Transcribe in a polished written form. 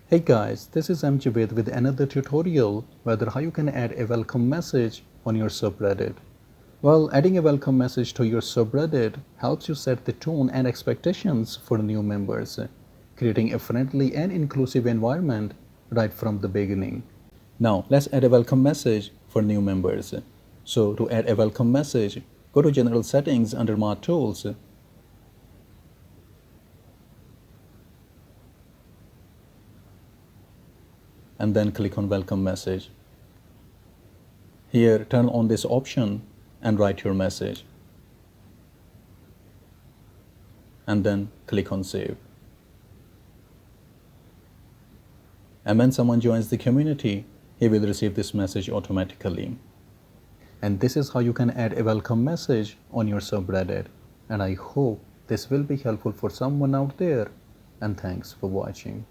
Hey guys, this is mjavedva with another tutorial whether how you can add a welcome message on your subreddit. Well, adding a welcome message to your subreddit helps you set the tone and expectations for new members, creating a friendly and inclusive environment right from the beginning. Now, let's add a welcome message for new members. So, to add a welcome message, go to General Settings under More Tools. And then click on Welcome Message. Here, turn on this option and write your message. And then click on Save. And when someone joins the community, he will receive this message automatically. And this is how you can add a welcome message on your subreddit. And I hope this will be helpful for someone out there. And thanks for watching.